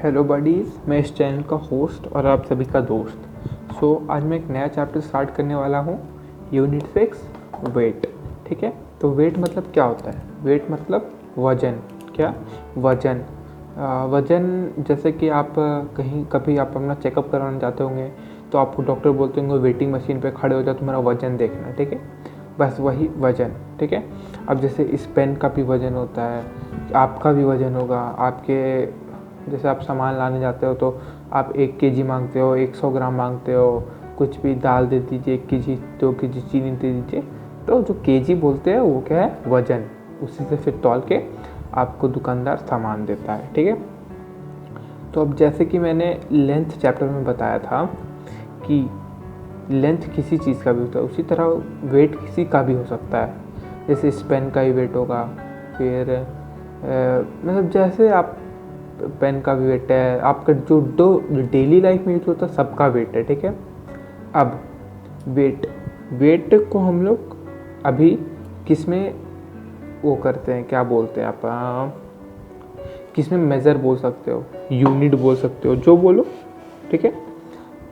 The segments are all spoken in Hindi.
हेलो बडीज़, मैं इस चैनल का होस्ट और आप सभी का दोस्त। आज मैं एक नया चैप्टर स्टार्ट करने वाला हूँ, यूनिट 6 वेट। ठीक है, तो वेट मतलब क्या होता है? वेट मतलब वज़न। क्या? वज़न। वज़न जैसे कि आप कभी आप अपना चेकअप करवाने जाते होंगे तो आपको डॉक्टर बोलते होंगे वेटिंग मशीन पे खड़े हो जाओ, तुम्हारा वज़न देखना। ठीक है, बस वही वज़न। ठीक है, अब जैसे इस पेन का भी वज़न होता है, आपका भी वज़न होगा। आपके जैसे आप सामान लाने जाते हो तो आप 1 केजी मांगते हो, 100 ग्राम मांगते हो, कुछ भी दाल दे दीजिए 1 केजी, 2 केजी चीनी दे दीजिए। तो जो केजी बोलते हैं वो क्या है? वज़न। उसी से फिर तौल के आपको दुकानदार सामान देता है। ठीक है, तो अब जैसे कि मैंने लेंथ चैप्टर में बताया था कि लेंथ किसी चीज़ का भी होता है, उसी तरह वेट किसी का भी हो सकता है। जैसे इस पेन का ही वेट होगा, फिर मतलब जैसे आप पेन का भी वेट है, आपका जो डेली लाइफ में यूज होता है सबका वेट है। ठीक है, अब वेट को हम लोग अभी किस में वो करते हैं, क्या बोलते हैं आप, किस में मेज़र बोल सकते हो, यूनिट बोल सकते हो, जो बोलो। ठीक है,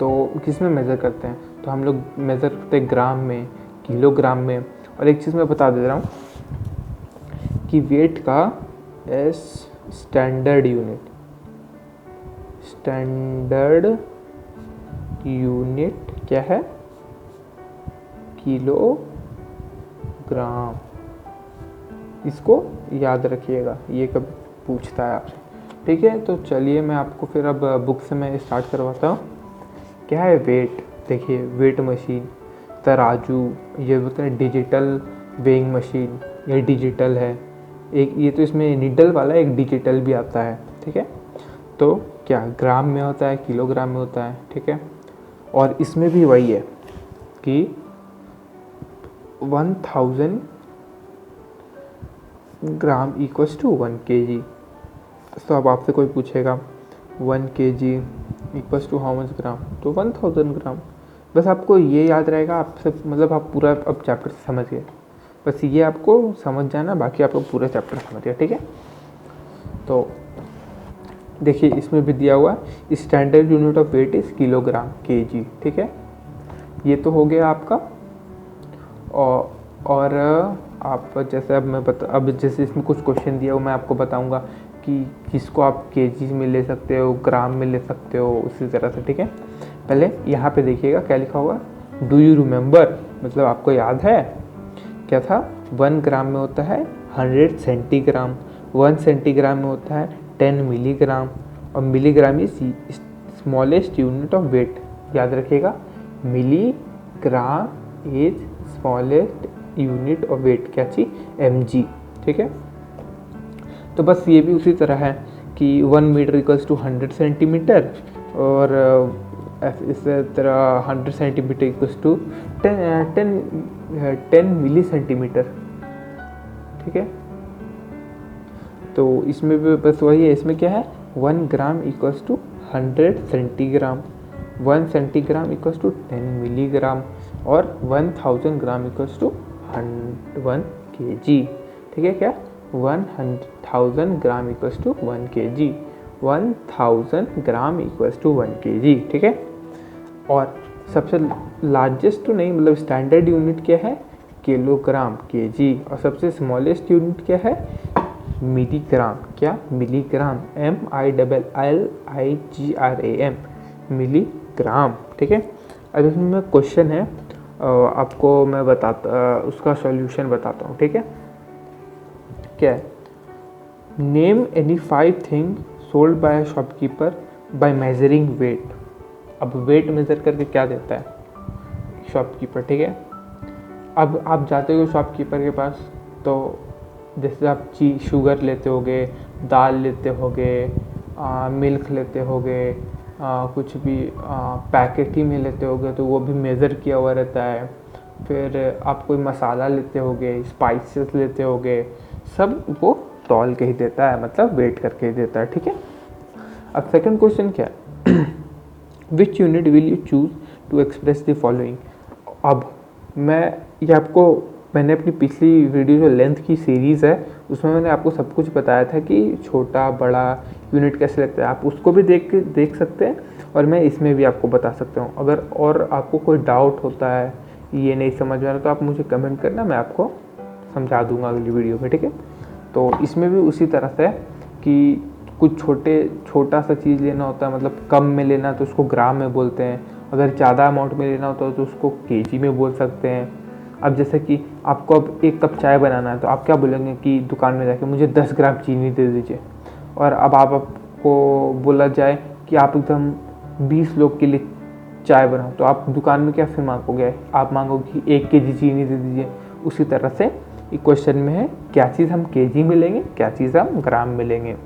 तो किस में मेज़र करते हैं? तो हम लोग मेज़र करते हैं ग्राम में, किलोग्राम में। और एक चीज़ मैं बता दे रहा हूँ कि वेट का स्टैंडर्ड यूनिट क्या है? किलोग्राम। इसको याद रखिएगा, ये कब पूछता है आपसे। ठीक है, तो चलिए मैं आपको फिर अब बुक से मैं स्टार्ट करवाता हूँ। क्या है वेट? देखिए, वेट मशीन, तराजू, ये बोलते हैं डिजिटल वेइंग मशीन, ये डिजिटल है। एक ये तो इसमें नीडल वाला एक डिजिटल भी आता है। ठीक है, तो क्या ग्राम में होता है, किलोग्राम में होता है। ठीक है, और इसमें भी वही है कि 1000 ग्राम इक्वल्स टू 1 केजी। तो अब आपसे कोई पूछेगा 1 KG equals to how much gram, तो 1000 ग्राम। बस आपको ये याद रहेगा, आपसे मतलब आप पूरा अब चैप्टर समझ गए। बस ये आपको समझ जाना, बाकी आप लोग पूरा चैप्टर समझ गए। ठीक है, तो देखिए इसमें भी दिया हुआ है standard unit of weight is kilogram KG. ठीक है, ये तो हो गया आपका। और आप जैसे अब जैसे इसमें कुछ क्वेश्चन दिया हो, मैं आपको बताऊंगा कि किसको आप केजी में ले सकते हो, ग्राम में ले सकते हो, उसी तरह से। ठीक है, पहले यहाँ पे देखिएगा क्या लिखा हुआ, डू यू रिमेंबर, मतलब आपको याद है क्या था? 1 ग्राम में होता है 100 सेंटीग्राम, 1 सेंटीग्राम में होता है 10 मिलीग्राम, और milligram is smallest unit of weight. याद रखिएगा, milligram is smallest unit of weight, क्या चीज? mg। ठीक है, तो बस ये भी उसी तरह है कि 1 मीटर इक्वल्स टू 100 सेंटीमीटर, और इस तरह 100 centimetre equals to 10 milli centimetre. ठीक है, तो इसमें भी बस वही है। इसमें क्या है? 1 gram equals to 100 centigram, 1 centigram equals to 10 milligram, और 1000 ग्राम इक्वल्स टू 1 केजी। ठीक है, क्या 1000 gram equals to 1 KG, 1000 gram equals to 1 KG. ठीक है, और सबसे लार्जेस्ट तो नहीं, मतलब स्टैंडर्ड यूनिट क्या है? Kilogram KG. और सबसे स्मॉलेस्ट यूनिट क्या है? मिलीग्राम। क्या? Milligram, MILLIGRAM, milligram. ठीक है, अब इसमें क्वेश्चन है, आपको मैं उसका सॉल्यूशन बताता हूँ। ठीक है, क्या है? Name any 5 thing sold by shopkeeper by measuring weight. अब वेट मेजर करके क्या देता है शॉपकीपर? ठीक है, अब आप जाते हो शॉपकीपर के पास, तो जैसे आप शुगर लेते होगे, दाल लेते होगे, मिल्क लेते होगे, कुछ भी पैकेट ही में लेते होगे तो वो भी मेज़र किया हुआ रहता है। फिर आप कोई मसाला लेते होगे, स्पाइसेस लेते होगे, सब वो तौल के ही देता है, मतलब वेट करके ही देता है। ठीक है, अब सेकंड क्वेश्चन क्या है? Which unit will you choose to express the following. अब मैंने अपनी पिछली वीडियो जो लेंथ की सीरीज़ है उसमें मैंने आपको सब कुछ बताया था कि छोटा बड़ा यूनिट कैसे लगता है, आप उसको भी देख सकते हैं और मैं इसमें भी आपको बता सकता हूँ। अगर और आपको कोई डाउट होता है, ये नहीं समझ में आ रहा, तो आप मुझे कमेंट करना, मैं आपको समझा दूंगा अगली वीडियो में, ठीक है। तो इसमें भी उसी तरह से कि कुछ छोटा सा चीज़ लेना होता है, मतलब कम में लेना तो उसको ग्राम में बोलते हैं, अगर ज़्यादा अमाउंट में लेना होता है तो उसको केजी में बोल सकते हैं। अब जैसे कि आपको अब 1 कप चाय बनाना है, तो आप क्या बोलेंगे कि दुकान में जाके मुझे 10 ग्राम चीनी दे दीजिए। और अब आपको बोला जाए कि आप एकदम 20 लोग के लिए चाय बनाओ, तो आप दुकान में क्या फिर मांगोगे, आप मांगोगे कि 1 केजी चीनी दे दीजिए। उसी तरह से क्वेश्चन में है, क्या चीज़ हम केजी में लेंगे, क्या चीज़ हम ग्राम में लेंगे।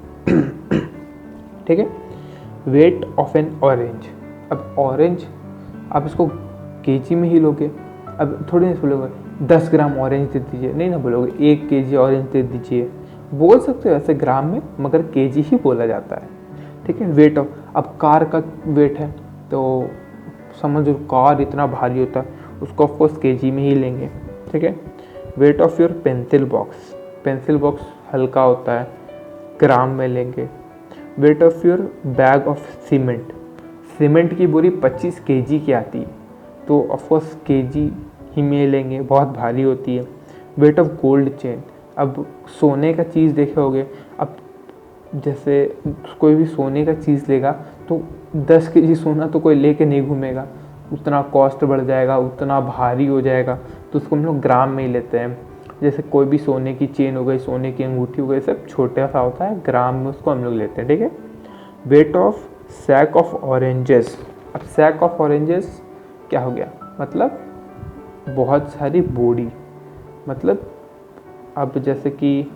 ठीक है। Weight of N orange. अब ऑरेंज आप इसको केजी में ही लोगे, अब थोड़ी नहीं बोलोगे 10 ग्राम ऑरेंज दे दीजिए, नहीं ना बोलोगे 1 केजी ऑरेंज दे दीजिए, बोल सकते हो ऐसे ग्राम में, मगर केजी ही बोला जाता है। ठीक है। वेट ऑफ, अब कार का वेट है तो समझो कार इतना भारी होता है, उसको ऑफकोर्स केजी में ही लेंगे। ठीक है। Weight of your pencil box, pencil box हल्का होता है, ग्राम में लेंगे। Weight of your bag of cement, cement की बोरी 25 केजी की आती है, तो ऑफकोर्स केजी ही में लेंगे, बहुत भारी होती है। वेट ऑफ गोल्ड चेन, अब सोने का चीज़ देखे होगे, अब जैसे कोई भी सोने का चीज़ लेगा तो 10 केजी सोना तो कोई लेके नहीं घूमेगा, उतना कॉस्ट बढ़ जाएगा, उतना भारी हो जाएगा, तो उसको हम लोग ग्राम में ही लेते हैं। जैसे कोई भी सोने की चेन हो गई, सोने की अंगूठी हो गई, सब छोटा सा होता है, ग्राम में उसको हम लोग लेते हैं। ठीक है। Weight of sack of oranges, अब सैक ऑफ ऑरेंजेस क्या हो गया, मतलब बहुत सारी बोरी, मतलब अब जैसे कि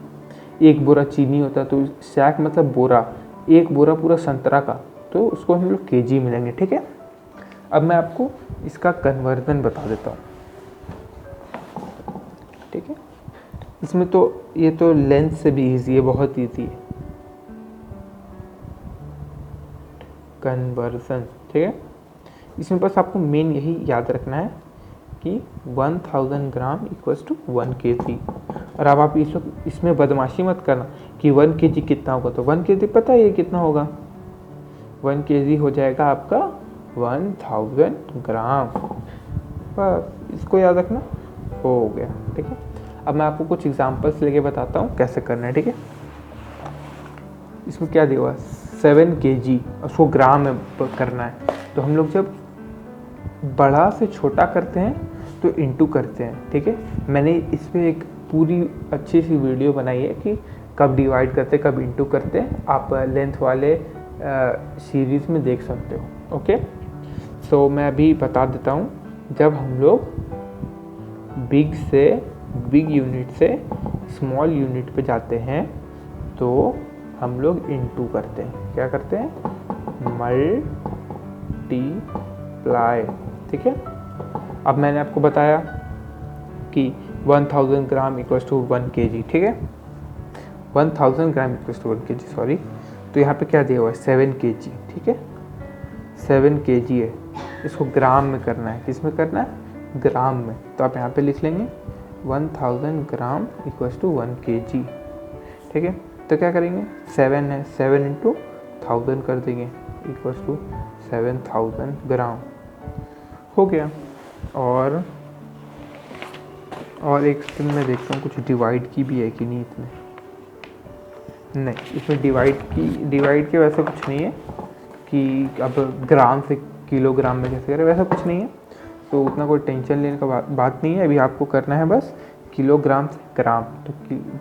1 बोरा चीनी होता है, तो सैक मतलब बोरा, 1 बोरा पूरा संतरा का, तो उसको हम लोग केजी में लेंगे। ठीक है। अब मैं आपको इसका कन्वर्जन बता देता हूँ। ठीक है। इसमें तो ये तो लेंथ से भी इजी है, बहुत इजी है कन्वर्जन। ठीक है। इसमें बस आपको मेन यही याद रखना है कि 1000 ग्राम इक्वल्स टू 1 केजी। और अब आप इसमें बदमाशी मत करना कि 1 केजी कितना होगा, तो 1 केजी पता है ये कितना होगा, 1 केजी हो जाएगा आपका 1000 ग्राम, बस इसको याद रखना, हो गया। ठीक है। अब मैं आपको कुछ एग्जांपल्स लेके बताता हूँ कैसे करना है। ठीक है। इसमें क्या दिया हुआ है, 7 केजी, उसको ग्राम में करना है, तो हम लोग जब बड़ा से छोटा करते हैं तो इंटू करते हैं। ठीक है। मैंने इस पर एक पूरी अच्छी सी वीडियो बनाई है कि कब डिवाइड करते, कब इंटू करते हैं, आप लेंथ वाले सीरीज़ में देख सकते हो। ओके। सो मैं अभी बता देता हूँ, जब हम लोग बिग यूनिट से स्मॉल यूनिट पे जाते हैं तो हम लोग इंटू करते हैं, क्या करते हैं, मल्टीप्लाई। ठीक है। अब मैंने आपको बताया कि 1000 ग्राम इक्वल्स टू 1 केजी। ठीक है। 1000 gram equals to 1 KG, sorry, तो यहाँ पे क्या दिया हुआ है, 7 केजी। ठीक है। 7 केजी है, इसको ग्राम में करना है, किस में करना है, ग्राम में, तो आप यहाँ पे लिख लेंगे 1000 ग्राम इक्वल्स टू 1 केजी। ठीक है। तो क्या करेंगे, 7 है, 7 इंटू 1000 कर देंगे इक्वल्स टू 7000 ग्राम, हो गया। और एक सेकंड में देखता हूँ कुछ डिवाइड की भी है कि नहीं, इसमें नहीं, इसमें डिवाइड के वैसे कुछ नहीं है कि अब ग्राम से किलोग्राम में कैसे करें, वैसा कुछ नहीं है, तो उतना कोई टेंशन लेने का बात नहीं है। अभी आपको करना है बस किलोग्राम से ग्राम, तो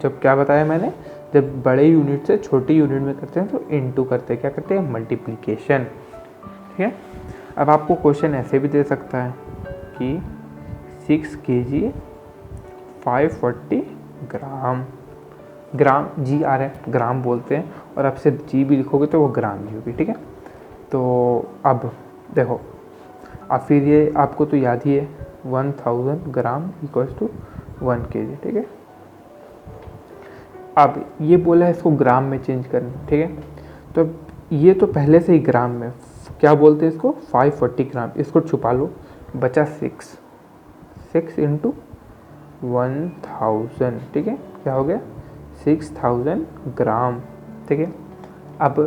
जब क्या बताया मैंने, जब बड़े यूनिट से छोटे यूनिट में करते हैं तो इनटू करते हैं, क्या करते हैं, मल्टीप्लिकेशन। ठीक है। अब आपको क्वेश्चन ऐसे भी दे सकता है कि 6 केजी 540 ग्राम, ग्राम जी आ रहा है, ग्राम बोलते हैं, और आप सिर्फ जी भी लिखोगे तो वो ग्राम ही होगी। ठीक है। तो अब देखो, अब फिर ये आपको तो याद ही है, 1000 ग्राम इक्वल्स टू 1 केजी। ठीक है। अब ये बोला है इसको ग्राम में चेंज करना। ठीक है। तो ये तो पहले से ही ग्राम में, क्या बोलते हैं इसको, 540 ग्राम, इसको छुपा लो, बचा 6 इंटू 1000। ठीक है। क्या हो गया, 6000 ग्राम। ठीक है। अब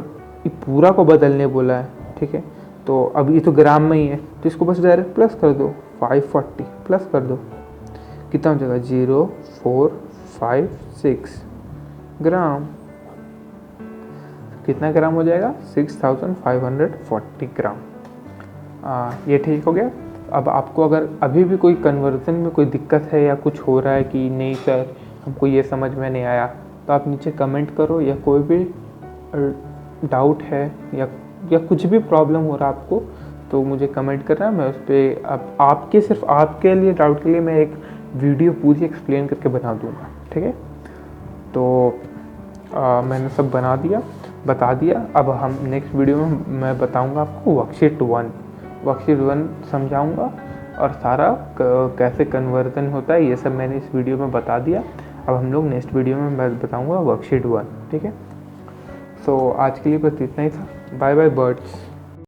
ये पूरा को बदलने बोला है, ठीक है। तो अब ये तो ग्राम में ही है, तो इसको बस डायरेक्ट प्लस कर दो, 540 प्लस कर दो, कितना हो जाएगा 0456 ग्राम। कितना ग्राम हो जाएगा 6540 ग्राम। ये ठीक हो गया। अब आपको अगर अभी भी कोई कन्वर्जन में कोई दिक्कत है या कुछ हो रहा है कि नहीं सर हमको ये समझ में नहीं आया, तो आप नीचे कमेंट करो, या कोई भी डाउट है या कुछ भी प्रॉब्लम हो रहा है आपको, तो मुझे कमेंट करना, मैं उस पर आपके सिर्फ आपके लिए डाउट के लिए मैं एक वीडियो पूरी एक्सप्लेन करके बना दूंगा, ठीक है। तो मैंने सब बता दिया। अब हम नेक्स्ट वीडियो में मैं बताऊंगा आपको वर्कशीट 1 समझाऊंगा, और सारा कैसे कन्वर्जन होता है ये सब मैंने इस वीडियो में बता दिया। अब हम लोग नेक्स्ट वीडियो में मैं बताऊंगा वर्कशीट 1, ठीक है। सो आज के लिए बस इतना ही था। Bye bye birds.